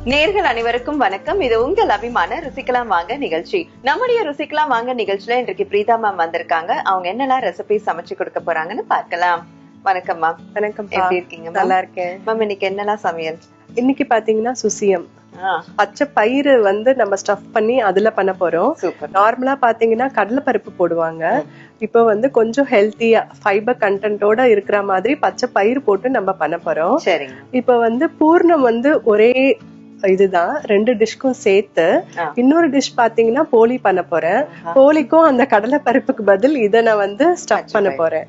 நேர்கள் அனைவருக்கும் வணக்கம். இது உங்கள் அபிமான ருசிக்கலாம் வாங்க நிகழ்ச்சி. நம்முடைய ருசிக்கலாம் வாங்க நிகழ்ச்சியில இன்றைக்கு பிரீதா மேம் வந்திருக்காங்க. அவங்க என்னெல்லாம் ரெசிபி சமைச்சு கொடுக்க போறாங்கன்னு பார்க்கலாம். வணக்கம் மேம். வணக்கம், எப்படி இருக்கீங்க? நல்லா இருக்கேன் மேம். இன்னைக்கு என்னெல்லாம் சமையல்? இன்னைக்கு பாத்தீங்கன்னா சுசியம் பச்சை பயிறு நம்ம ஸ்டஃப் பண்ணி அதுல பண்ண போறோம். நார்மலா பாத்தீங்கன்னா கடலைப்பருப்பு போடுவாங்க. இப்ப கொஞ்சம் ஹெல்த்தியா ஃபைபர் கண்டென்ட்டோட இருக்கிற மாதிரி பச்சை பயிறு போட்டு நம்ம பண்ண போறோம். இப்ப பூர்ணம் ஒரே இதுதான், ரெண்டு டிஷ்க்கும் சேர்த்து. இன்னொரு டிஷ் பாத்தீங்கன்னா போலி பண்ண போறேன். போலிக்கும் அந்த கடலை பருப்புக்கு பதில் இத நான் ஸ்டஃப் பண்ண போறேன்.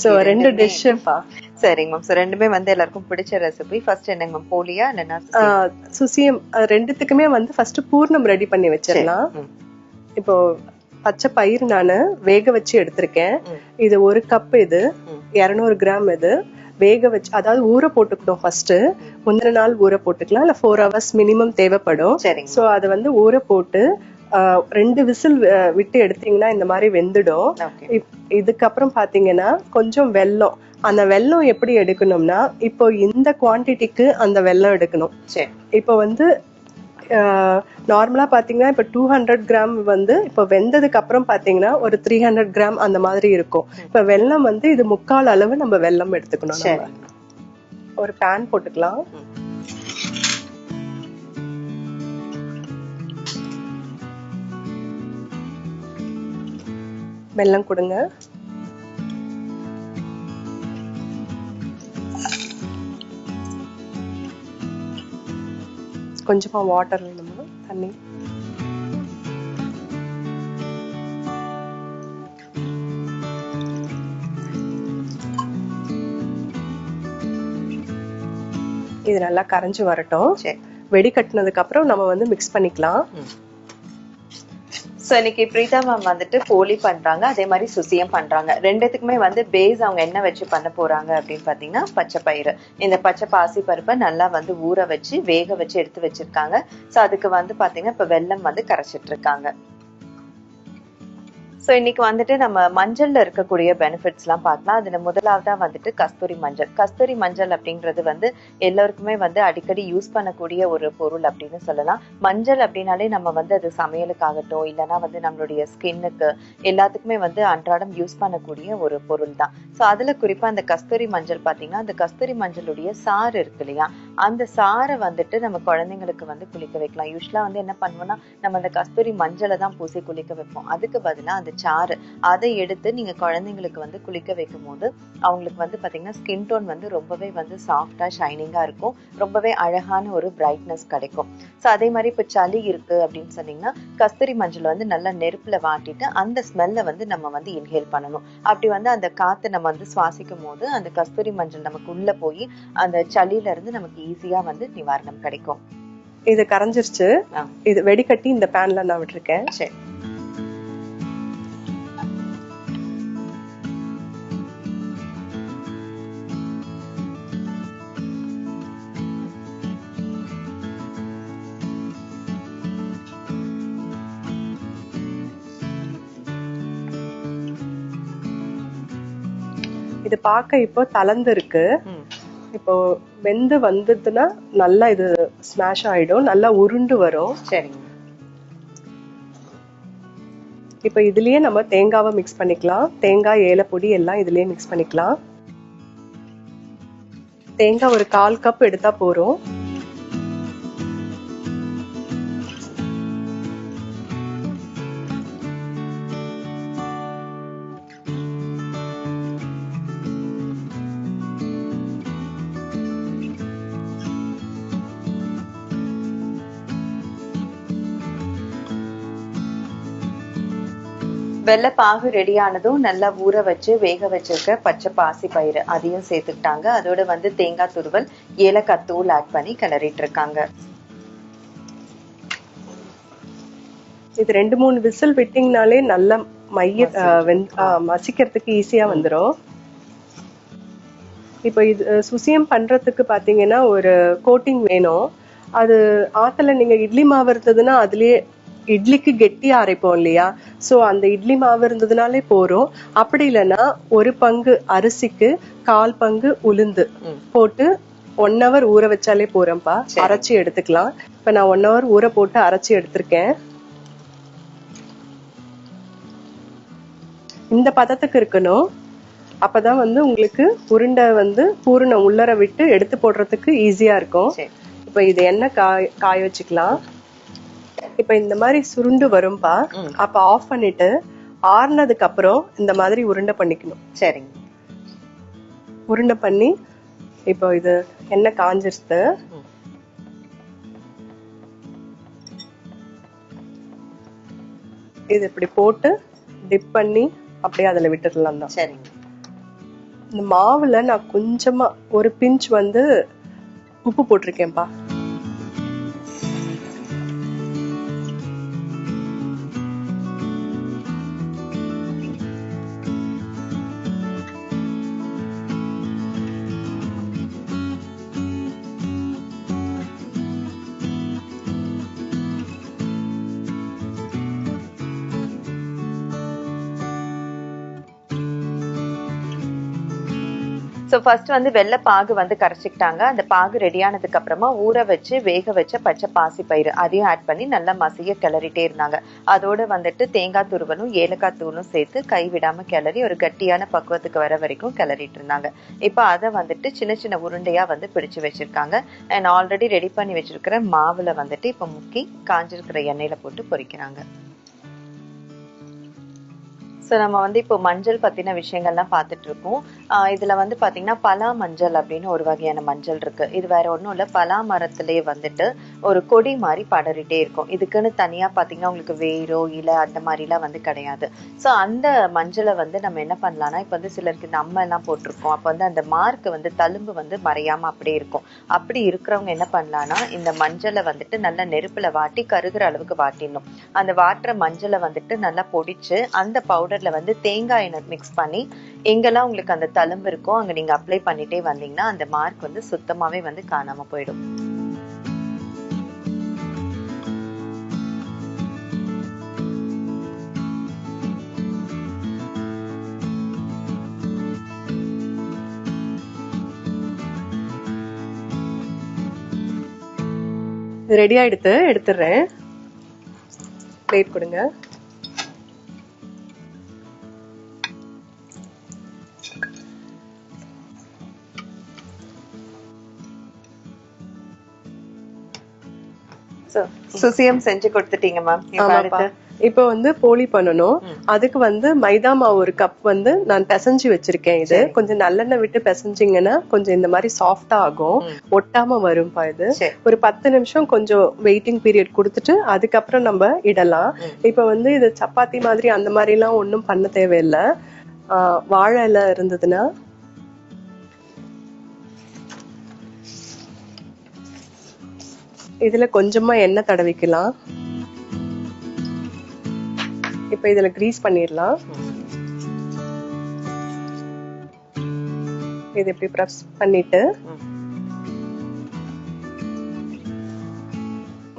சோ ரெண்டு டிஷ்ப்பா. சரிங்க மேம். சோ ரெண்டுமே எல்லாருக்கும் பிடிச்ச ரெசிபி. ஃபர்ஸ்ட் என்னங்க மேம், போலியா இல்லனா சுசியம்? ரெண்டுத்துக்குமே ஃபர்ஸ்ட் பூர்ணம் ரெடி பண்ணி வச்சிடலாம். இப்போ பச்சை பயிர் நானு வேக வச்சு எடுத்திருக்கேன். இது 1 கப், இது 200 கிராம். இது வேக வச்சு, அதாவது ஊற போட்டுக்கணும். ஃபர்ஸ்ட் முந்தின நாள் ஊற போட்டுக்கலாம், இல்ல 4 hours மினிமம் தேவைப்படும். சோ அதை ஊற போட்டு 2 விசில் விட்டு எடுத்தீங்கன்னா இந்த மாதிரி வெந்துடும். இதுக்கப்புறம் பாத்தீங்கன்னா கொஞ்சம் வெல்லம். அந்த வெல்லம் எப்படி எடுக்கணும்னா, இப்போ இந்த குவான்டிட்டிக்கு அந்த வெல்லம் எடுக்கணும். இப்போ நார்மலா பாத்தீங்கன்னா இப்ப 200 கிராம் இப்போ வெந்ததுக்கு அப்புறம் பாத்தீங்கன்னா ஒரு 300 கிராம் அந்த மாதிரி இருக்கும். இப்ப வெல்லம் இது 3/4 அளவு நம்ம வெல்லம் எடுத்துக்கணும். ஒரு பேன் போட்டுக்கலாம். வெல்லம் கொடுங்க. கொஞ்சமா வாட்டர் வேணுமா, தண்ணி. இது நல்லா கரைஞ்சு வரட்டும். வெடி கட்டினதுக்கு அப்புறம் நம்ம மிக்ஸ் பண்ணிக்கலாம். சோ இன்னைக்கு பிரீதா மேம் போலி பண்றாங்க, அதே மாதிரி சுசியம் பண்றாங்க. ரெண்டுத்துக்குமே பேஸ் அவங்க என்ன வச்சு பண்ண போறாங்க அப்படின்னு பாத்தீங்கன்னா பச்சை பயிறு. இந்த பச்சை பாசி பருப்பை நல்லா ஊற வச்சு வேக வச்சு எடுத்து வச்சிருக்காங்க. சோ அதுக்கு பாத்தீங்கன்னா இப்ப வெல்லம் கரைச்சிட்டு இருக்காங்க. சோ இன்னைக்கு நம்ம மஞ்சள்ல இருக்கக்கூடிய பெனிஃபிட்ஸ் எல்லாம் பார்க்கலாம். அதுல முதலாவதா கஸ்தூரி மஞ்சள். கஸ்தூரி மஞ்சள் அப்படின்றது எல்லாருக்குமே அடிக்கடி யூஸ் பண்ணக்கூடிய ஒரு பொருள் அப்படின்னு சொல்லலாம். மஞ்சள் அப்படின்னாலே நம்ம அது சமையலுக்காகட்டும், இல்லைன்னா நம்மளுடைய ஸ்கின்னுக்கு எல்லாத்துக்குமே அன்றாடம் யூஸ் பண்ணக்கூடிய ஒரு பொருள் தான். சோ அதுல குறிப்பா அந்த கஸ்தூரி மஞ்சள் பாத்தீங்கன்னா, அந்த கஸ்தூரி மஞ்சளுடைய சாறு இருக்கு இல்லையா, அந்த சாரை நம்ம குழந்தைங்களுக்கு குளிக்க வைக்கலாம். யூஸ்வலா என்ன பண்ணுவோம்னா, நம்ம அந்த கஸ்தூரி மஞ்சளை தான் பூசி குளிக்க வைப்போம். அதுக்கு பதிலா அந்த சாறு அதை எடுத்து நீங்க குழந்தைங்களுக்கு குளிக்க வைக்கும் போது அவங்களுக்கு பாத்தீங்கன்னா ஸ்கின் டோன் ரொம்பவே சாஃப்டா ஷைனிங்கா இருக்கும். ரொம்பவே அழகான ஒரு பிரைட்னஸ் கிடைக்கும். சோ அதே மாதிரி இப்ப சளி இருக்கு அப்படின்னு சொன்னீங்கன்னா, கஸ்தூரி மஞ்சள் நல்லா நெருப்புல வாட்டிட்டு அந்த ஸ்மெல்ல நம்ம இன்ஹேல் பண்ணணும். அப்படி அந்த காத்து நம்ம சுவாசிக்கும் போது அந்த கஸ்தூரி மஞ்சள் நமக்கு உள்ள போய் அந்த சளியில இருந்து நமக்கு ஈஸியா நிவாரணம் கிடைக்கும். இது கரைஞ்சிருச்சு. இது வெடிக்கட்டி இந்த பேன்ல நான் விட்டுருக்கேன். சரி. இது பார்க்க இப்போ தளர்ந்து இருக்கு. இப்போ வெந்து வந்ததுன்னா நல்லா இது ஸ்மாஷ் ஆயிடும், நல்லா உருண்டு வரும். சரிங்க. இப்போ இதுலயே நம்ம தேங்காவை மிக்ஸ் பண்ணிக்கலாம். தேங்காய், ஏலப்பொடி எல்லாம் இதுலயே மிக்ஸ் பண்ணிக்கலாம். தேங்காய் ஒரு 1/4 கப் எடுத்தா போறோம். வெள்ளப்பாகு ரெடி ஆனதும் நல்லா ஊற வச்சு வேக வச்சிருக்க பச்சை பாசி பயிறு அதையும் சேர்த்துக்கிட்டாங்க. அதோட தேங்காய் துருவல், ஏலக்காய் தூள் ஆட் பண்ணி கிளறிட்டு இருக்காங்க. இது 2-3 விசில் விட்டிங்கனாலே நல்லா மசிக்கிறதுக்கு ஈஸியா வந்துடும். இப்போ இது சுசியம் பண்றதுக்கு பாத்தீங்கன்னா ஒரு கோட்டிங் வேணும். அது ஆத்துல நீங்க இட்லி மாவு இருந்ததுன்னா அதுலயே இட்லிக்கு கெட்டியா அரைப்போம் இல்லையா, சோ அந்த இட்லி மாவு இருந்ததுனாலே போறோம். அப்படி இல்லைன்னா 1 பங்கு அரிசிக்கு 1/4 பங்கு உளுந்து போட்டு 1 hour ஊற வச்சாலே போறேன்ப்பா. அரைச்சி எடுத்துக்கலாம். இப்ப நான் 1 hour ஊற போட்டு அரைச்சி எடுத்திருக்கேன். இந்த பதத்துக்கு இருக்கணும். அப்பதான் வந்து உங்களுக்கு உருண்டை வந்து பூரணம் உள்ளர விட்டு எடுத்து போடுறதுக்கு ஈஸியா இருக்கும். இப்ப இது எண்ணெய் காய வச்சுக்கலாம். இப்ப இந்த மாதிரி சுருண்டு வரும்பா. அப்ப ஆஃப் பண்ணிட்டு ஆறுனதுக்கு அப்புறம் இந்த மாதிரி உருண்டை பண்ணிக்கணும். சரிங்க. உருண்டை பண்ணி இப்போ இது எண்ணெய் காஞ்சிருச்சு. இது இப்படி போட்டு டிப் பண்ணி அப்படியே அதுல விட்டுடலாம் தான். சரிங்க. இந்த மாவுல நான் கொஞ்சமா ஒரு பிஞ்ச் வந்து உப்பு போட்டிருக்கேன்ப்பா. ஸோ ஃபர்ஸ்ட் வந்து வெள்ளை பாகு வந்து கரைச்சிக்கிட்டாங்க. அந்த பாகு ரெடி ஆனதுக்கு அப்புறமா ஊற வச்சு வேக வச்ச பச்சை பாசி பயிறு அதையும் ஆட் பண்ணி நல்லா மசிய கிளறிட்டே இருந்தாங்க. அதோட வந்துட்டு தேங்காய் துருவலும் ஏலக்காய் தூளும் சேர்த்து கைவிடாம கிளறி ஒரு கட்டியான பக்குவத்துக்கு வர வரைக்கும் கிளறிட்டு இருந்தாங்க. இப்போ அதை வந்துட்டு சின்ன சின்ன உருண்டையா வந்து பிடிச்சு வச்சிருக்காங்க. அண்ட் ஆல்ரெடி ரெடி பண்ணி வச்சிருக்கிற மாவுல வந்துட்டு இப்போ முக்கி காஞ்சிருக்கிற எண்ணெயில போட்டு பொரிக்கிறாங்க. ஸோ நம்ம வந்து இப்போ மஞ்சள் பத்தின விஷயங்கள்லாம் பார்த்துட்டு இருக்கோம். இதுல வந்து பாத்தீங்கன்னா பலா மஞ்சள் அப்படின்னு ஒரு வகையான மஞ்சள் இருக்கு. இது வேற ஒன்றும் இல்லை, பலா மரத்திலேயே வந்துட்டு ஒரு கொடி மாதிரி படரிட்டே இருக்கும். இதுக்குன்னு தனியா பாத்தீங்கன்னா உங்களுக்கு வேரோ இலை அந்த மாதிரிலாம் வந்து கிடையாது. ஸோ அந்த மஞ்சளை வந்து நம்ம என்ன பண்ணலாம்னா, இப்போ வந்து சிலருக்கு இந்த அம்மை எல்லாம் போட்டிருக்கோம். அப்போ வந்து அந்த மார்க் வந்து தழும்பு வந்து மறையாம அப்படியே இருக்கும். அப்படி இருக்கிறவங்க என்ன பண்ணலாம்னா, இந்த மஞ்சளை வந்துட்டு நல்லா நெருப்புல வாட்டி கருகிற அளவுக்கு வாட்டிடணும். அந்த வாட்டுற மஞ்சளை வந்துட்டு நல்லா பொடிச்சு அந்த பவுடர்ல வந்து தேங்காய் எண்ணெய் மிக்ஸ் பண்ணி எங்கெல்லாம் உங்களுக்கு அந்த தழும்பு இருக்கோ அங்க நீங்க அப்ளை பண்ணிட்டே வந்தீங்கன்னா அந்த மார்க் வந்து சுத்தமாவே வந்து காணாம போயிடும். ரெடி ஆயிடுத்து, எடுத்துடுறேன். பிளேட் கொடுங்க. சுசியம் செஞ்சு கொடுத்துட்டீங்க மேம். இப்ப வந்து போலி பண்ணணும். அதுக்கு வந்து மைதா மாவு ஒரு கப் வந்து நான் பிசைஞ்சு வச்சிருக்கேன். இது கொஞ்சம் நல்லெண்ணெய் விட்டு பிசைஞ்சிங்கன்னா கொஞ்சம் இந்த மாதிரி சாஃப்டா ஆகும், ஒட்டாம வரும்பா. இது ஒரு 10 நிமிஷம் கொஞ்சம் வெயிட்டிங் பீரியட் கொடுத்துட்டு அதுக்கப்புறம் நம்ம இடலாம். இப்ப வந்து இது சப்பாத்தி மாதிரி அந்த மாதிரி எல்லாம் ஒன்னும் பண்ண தேவையில்லை. வாழை இலை இருந்ததுன்னா இதுல கொஞ்சமா எண்ணெய் தடவிக்கலாம். இப்ப இதுல கிரீஸ் பண்ணிடலாம். இது இப்படி பிரஸ் பண்ணிட்டு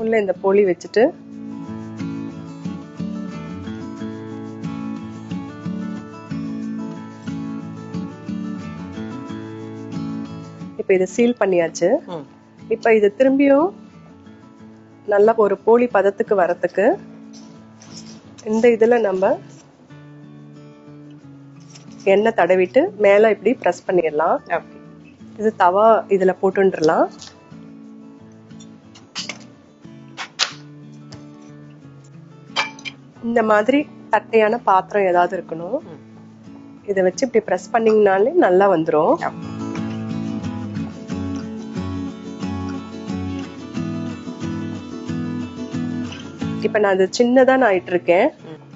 உள்ள இந்த போலி வச்சுட்டு இப்ப இதை சீல் பண்ணியாச்சு. இப்ப இது திரும்பியும் நல்லா ஒரு போலி பதத்துக்கு வரத்துக்கு இந்த இதுல நம்ம எண்ணெய் தடவிட்டு மேல இப்படி பிரஸ் பண்ணிடலாம். இது தவா இதுல போட்டுடலாம். இந்த மாதிரி தட்டையான பாத்திரம் ஏதாவது இருக்கணும். இதை வச்சு இப்படி பிரஸ் பண்ணீங்கனாலே நல்லா வந்துரும். இப்ப நான் அது சின்னதா நான் ஆயிட்டு இருக்கேன்.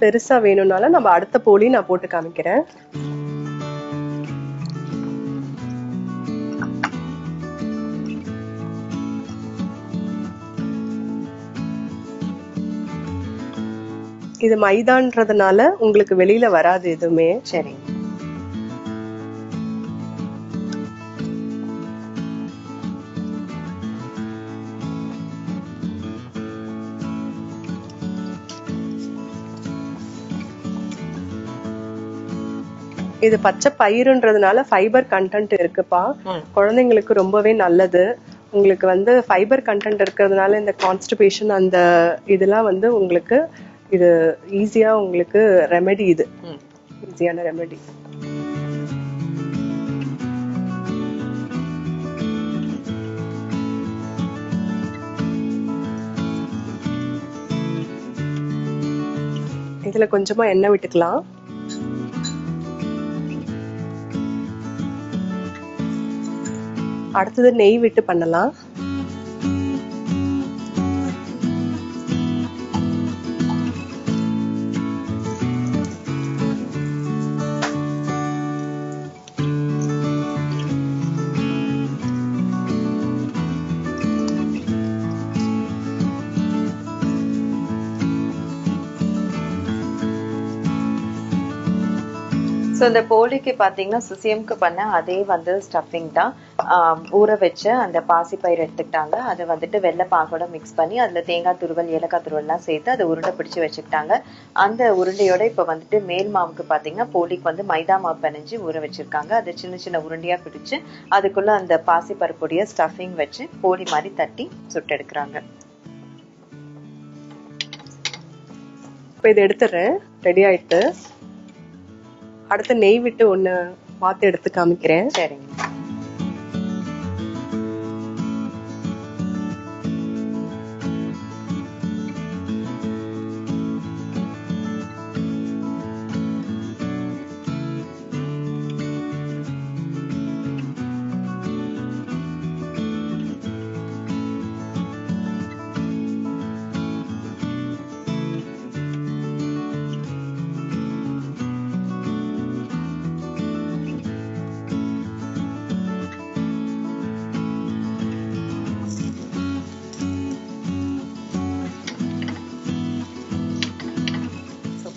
பெருசா வேணும்னால நம்ம அடுத்த போலி நான் போட்டு காமிக்கிறேன். இது மைதான்றதுனால உங்களுக்கு வெளியில வராது எதுவுமே. சரி. இது பச்சை பயிருன்றதுனால ஃபைபர் கண்டென்ட் இருக்குப்பா. குழந்தைங்களுக்கு ரொம்பவே நல்லது. உங்களுக்கு வந்து ஃபைபர் கண்டென்ட் இருக்கிறதுனால இந்த கான்ஸ்டிபேஷன் அந்த இதெல்லாம் வந்து உங்களுக்கு இது ஈஸியா உங்களுக்கு ரெமெடி. இது ஈஸியான ரெமெடி. இதுல கொஞ்சமா எண்ணெய் விட்டுக்கலாம். அடுத்தது நெய் விட்டு பண்ணலாம். ஸோ இந்த போலிக்கு பார்த்தீங்கன்னா சுசியம்க்கு பண்ண அதே வந்து ஸ்டஃபிங் தான். ஊற வச்ச அந்த பாசிப்பயிர் எடுத்துக்கிட்டாங்க. அதை வந்துட்டு வெள்ளை பாகோட மிக்ஸ் பண்ணி அதில் தேங்காய் துருவல் ஏலக்காய் துருவல்லாம் சேர்த்து அதை உருண்டை பிடிச்சி வச்சுக்கிட்டாங்க. அந்த உருண்டையோட இப்போ வந்துட்டு மேல் மாவுக்கு பார்த்தீங்கன்னா போலிக்கு வந்து மைதா மாவு பிணைஞ்சு ஊற வச்சிருக்காங்க. அதை சின்ன சின்ன உருண்டையாக பிடிச்சு அதுக்குள்ள அந்த பாசிப்பருப்புடைய ஸ்டஃபிங் வச்சு போலி மாதிரி தட்டி சுட்டு எடுக்கிறாங்க. இப்போ இதை எடுத்துடுறேன். ரெடி ஆயிட்டு அடுத்து நெய் விட்டு ஒண்ணு பார்த்து எடுத்து காமிக்கிறேன். சரிங்க.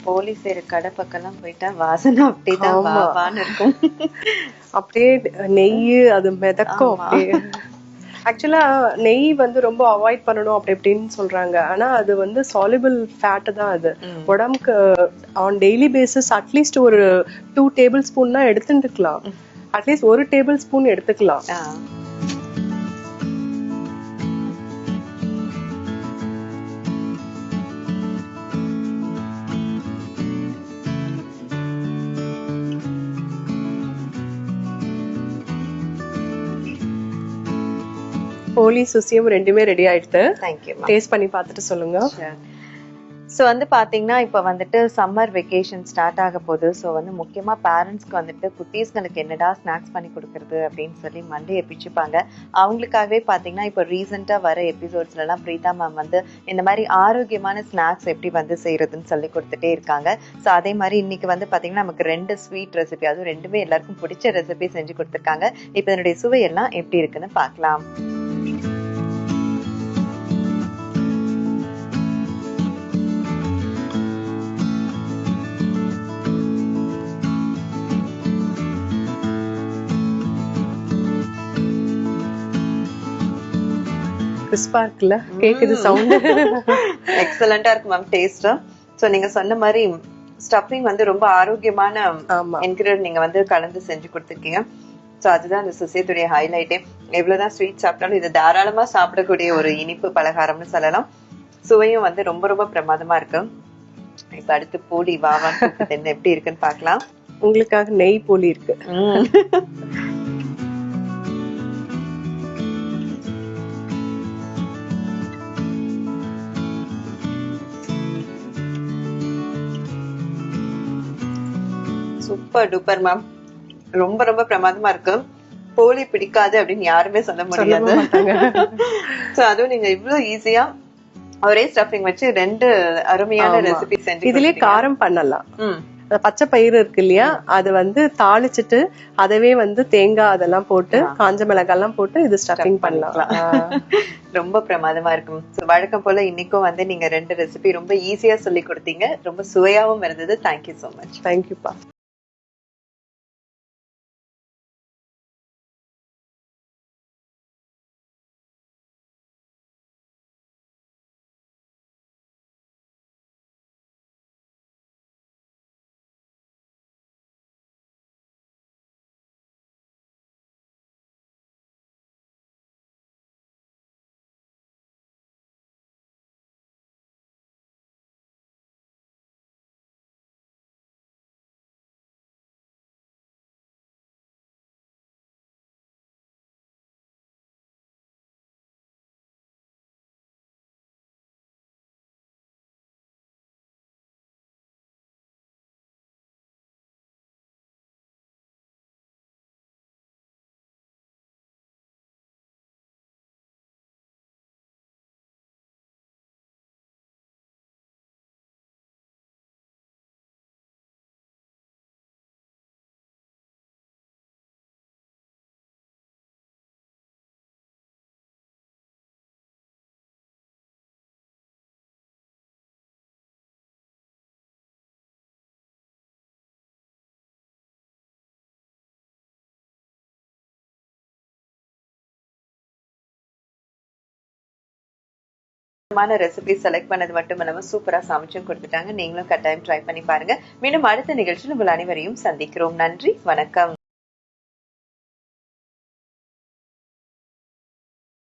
போலி செய்யற கடை பக்கம்லாம் போயிட்டா வாசனை அப்படிதான் வான்னு இருக்கும். அப்படியே நெய் அது மிதக்கும். அப்படியே ஆக்சுவலா நெய் வந்து ரொம்ப அவாய்ட் பண்ணணும் அப்படி இப்படின்னு சொல்றாங்க. ஆனா அது வந்து சாலிபிள் ஃபேட் தான். அது உடம்புக்கு ஆன் டெய்லி பேசிஸ் அட்லீஸ்ட் ஒரு 2 டேபிள் ஸ்பூன் தான் எடுத்துக்கலாம். அட்லீஸ்ட் 1 டேபிள் ஸ்பூன் எடுத்துக்கலாம். போலி சுசியம் ரெண்டுமே ரெடி ஆயிடுது. தேங்க்யூ. டேஸ்ட் பண்ணி பார்த்துட்டு சொல்லுங்க. ஸோ வந்து பார்த்தீங்கன்னா இப்போ வந்துட்டு சம்மர் வெக்கேஷன் ஸ்டார்ட் ஆக போகுது. ஸோ வந்து முக்கியமாக பேரண்ட்ஸ்க்கு வந்துட்டு குட்டீஸ்களுக்கு என்னடா ஸ்நாக்ஸ் பண்ணி கொடுக்குறது அப்படின்னு சொல்லி மண்டையை பிச்சுப்பாங்க. அவங்களுக்காகவே பார்த்தீங்கன்னா இப்போ ரீசெண்டாக வர எபிசோட்ஸ்லாம் பிரீதா மேம் வந்து இந்த மாதிரி ஆரோக்கியமான ஸ்நாக்ஸ் எப்படி வந்து செய்யறதுன்னு சொல்லி கொடுத்துட்டே இருக்காங்க. ஸோ அதே மாதிரி இன்னைக்கு வந்து பார்த்தீங்கன்னா நமக்கு 2 ஸ்வீட் ரெசிபி, அதுவும் ரெண்டுமே எல்லாருக்கும் பிடிச்ச ரெசிபி செஞ்சு கொடுத்துருக்காங்க. இப்போ இதனுடைய சுவையெல்லாம் எப்படி இருக்குன்னு பார்க்கலாம். கிறிஸ்பா இருக்குல்ல, கேக்குது சவுண்ட். எக்ஸலண்டா இருக்கு மேம் டேஸ்ட். சோ நீங்க சொன்ன மாதிரி ஸ்டஃபிங் வந்து ரொம்ப ஆரோக்கியமான இன்கிரிடியன்ட் நீங்க வந்து கலந்து செஞ்சு கொடுத்துருக்கீங்க. சோ அதுதான் அந்த சுசியத்துடைய ஹைலைட்டே. எவ்வளவுதான் ஸ்வீட் சாப்பிட்டாலும் இது தாராளமா சாப்பிடக்கூடிய ஒரு இனிப்பு பலகாரம்னு சொல்லலாம். சுவையும் வந்து ரொம்ப ரொம்ப பிரமாதமா இருக்கு. இப்ப அடுத்து போலி வாவான்னு என்ன எப்படி இருக்குன்னு பாக்கலாம். உங்களுக்காக நெய் போலி இருக்கு. Super duper ma'am. ரொம்ப ரொம்ப பிரமாதமா இருக்கு. போலி பிடிக்காது அப்படின்னு யாருமே சொல்ல முடியாது. அதுவும் நீங்க இவ்வளவு ஈஸியா ஒரே ஸ்டஃபிங் வச்சு 2 அருமையான ரெசிபி செஞ்சு இதுலயே காரம் பண்ணலாம். பச்சை பயிறு இருக்கு இல்லையா, அது வந்து தாளிச்சிட்டு அதவே வந்து தேங்காய் அதெல்லாம் போட்டு காஞ்ச மிளகாய் எல்லாம் போட்டு இது ஸ்டஃபிங் பண்ணலாம். ரொம்ப பிரமாதமா இருக்கும். வழக்கம் போல இன்னைக்கும் வந்து நீங்க 2 ரெசிபி ரொம்ப ஈஸியா சொல்லி கொடுத்தீங்க. ரொம்ப சுவையாவும் இருந்தது. Thank you so much. தேங்க்யூப்பா. ரெசிபி செலக்ட் பண்ணது மட்டும் இல்லாம சூப்பரா சமைச்சும் கொடுத்துட்டாங்க. நீங்களும் கட்டாயம் ட்ரை பண்ணி பாருங்க. மீண்டும் அடுத்த நிகழ்ச்சியில் உங்கள் அனைவரையும் சந்திக்கிறோம். நன்றி, வணக்கம்.